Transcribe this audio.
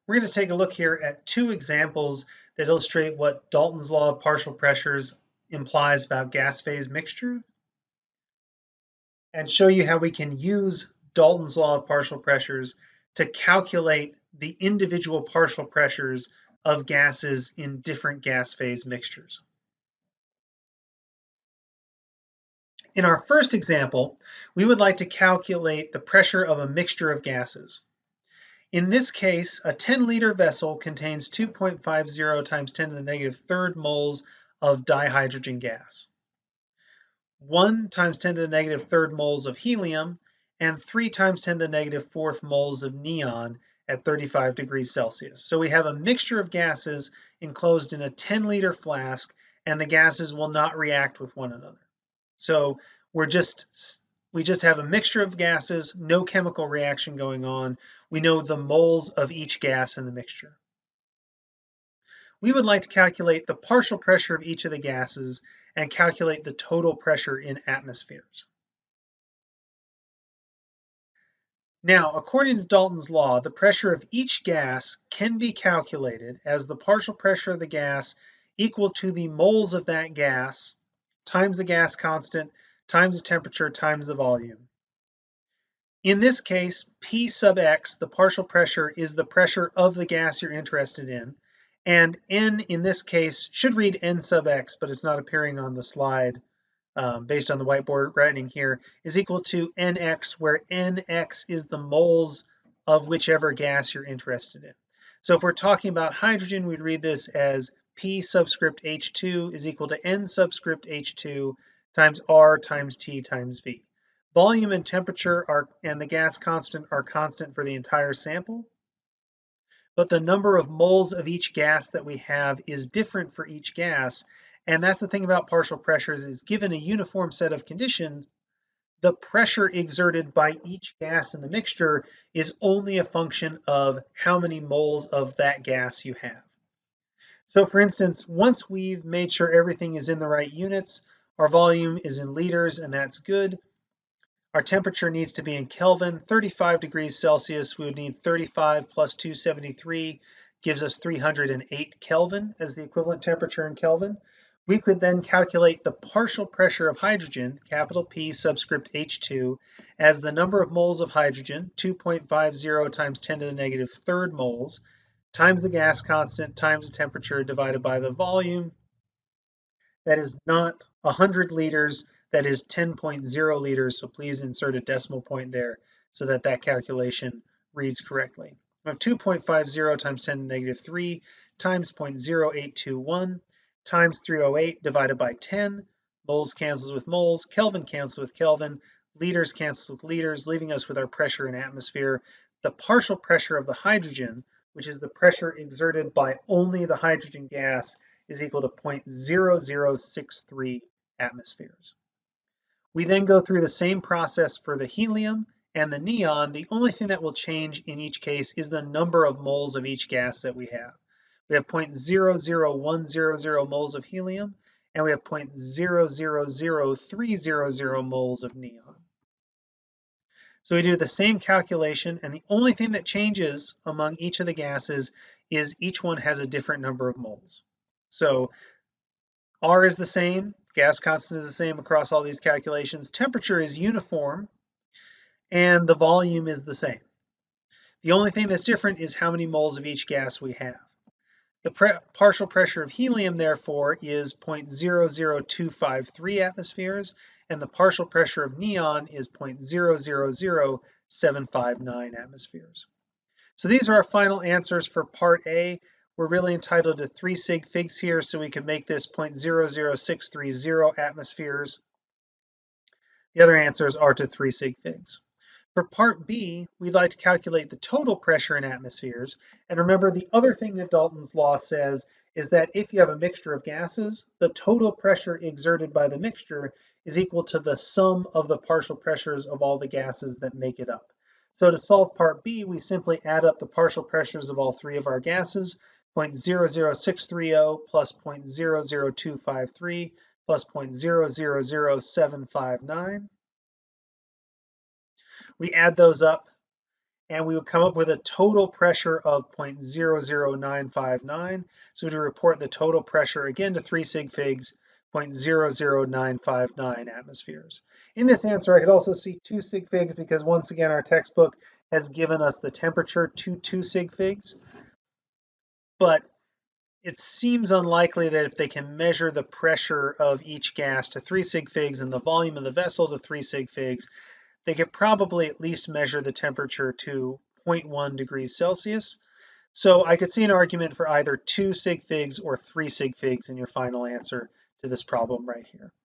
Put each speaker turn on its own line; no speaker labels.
We're going to take a look here at two examples that illustrate what Dalton's law of partial pressures implies about gas phase mixture, and show you how we can use Dalton's law of partial pressures to calculate the individual partial pressures of gases in different gas phase mixtures. In our first example, we would like to calculate the pressure of a mixture of gases. In this case, a 10-liter vessel contains 2.50 times 10 to the negative third moles of dihydrogen gas, 1 times 10 to the negative third moles of helium, and 3 times 10 to the negative fourth moles of neon at 35 degrees Celsius. So we have a mixture of gases enclosed in a 10-liter flask, and the gases will not react with one another. So we just have a mixture of gases, no chemical reaction going on. We know the moles of each gas in the mixture. We would like to calculate the partial pressure of each of the gases and calculate the total pressure in atmospheres. Now, according to Dalton's law, the pressure of each gas can be calculated as the partial pressure of the gas equal to the moles of that gas times the gas constant times the temperature times the volume. In this case, P sub x, the partial pressure, is the pressure of the gas you're interested in, and N in this case should read N sub x, but it's not appearing on the slide based on the whiteboard writing here, is equal to Nx, where Nx is the moles of whichever gas you're interested in. So if we're talking about hydrogen, we'd read this as P subscript H2 is equal to N subscript H2 times R times T times V. Volume and temperature and the gas constant are constant for the entire sample, but the number of moles of each gas that we have is different for each gas. And that's the thing about partial pressures, is given a uniform set of conditions, the pressure exerted by each gas in the mixture is only a function of how many moles of that gas you have. So for instance, once we've made sure everything is in the right units, our volume is in liters, and that's good. Our temperature needs to be in Kelvin, 35 degrees Celsius. We would need 35 plus 273 gives us 308 Kelvin as the equivalent temperature in Kelvin. We could then calculate the partial pressure of hydrogen, capital P subscript H2, as the number of moles of hydrogen, 2.50 times 10 to the negative third moles, times the gas constant, times the temperature divided by the volume. That is not 100 liters, that is 10.0 liters, so please insert a decimal point there so that that calculation reads correctly. Now 2.50 times 10 to the negative 3 times 0.0821 times 308 divided by 10. Moles cancels with moles, Kelvin cancels with Kelvin, liters cancels with liters, leaving us with our pressure in atmosphere. The partial pressure of the hydrogen, which is the pressure exerted by only the hydrogen gas, is equal to 0.0063 atmospheres. We then go through the same process for the helium and the neon. The only thing that will change in each case is the number of moles of each gas that we have. We have 0.00100 moles of helium, and we have 0.000300 moles of neon. So we do the same calculation, and the only thing that changes among each of the gases is each one has a different number of moles. So R is the same, gas constant is the same across all these calculations, temperature is uniform, and the volume is the same. The only thing that's different is how many moles of each gas we have. The partial pressure of helium, therefore, is 0.00253 atmospheres, and the partial pressure of neon is 0.000759 atmospheres. So these are our final answers for part A. We're really entitled to 3 sig figs here, so we can make this 0.00630 atmospheres. The other answers are to 3 sig figs. For part B, we'd like to calculate the total pressure in atmospheres. And remember, the other thing that Dalton's law says is that if you have a mixture of gases, the total pressure exerted by the mixture is equal to the sum of the partial pressures of all the gases that make it up. So to solve part B, we simply add up the partial pressures of all 3 of our gases, 0.00630 plus 0.00253 plus 0.000759. We add those up, and we would come up with a total pressure of 0.00959. So to report the total pressure again to 3 sig figs, 0.00959 atmospheres. In this answer, I could also see 2 sig figs because once again, our textbook has given us the temperature to 2 sig figs. But it seems unlikely that if they can measure the pressure of each gas to 3 sig figs and the volume of the vessel to 3 sig figs, they could probably at least measure the temperature to 0 0.1 degrees Celsius. So I could see an argument for either 2 sig figs or 3 sig figs in your final answer to this problem right here.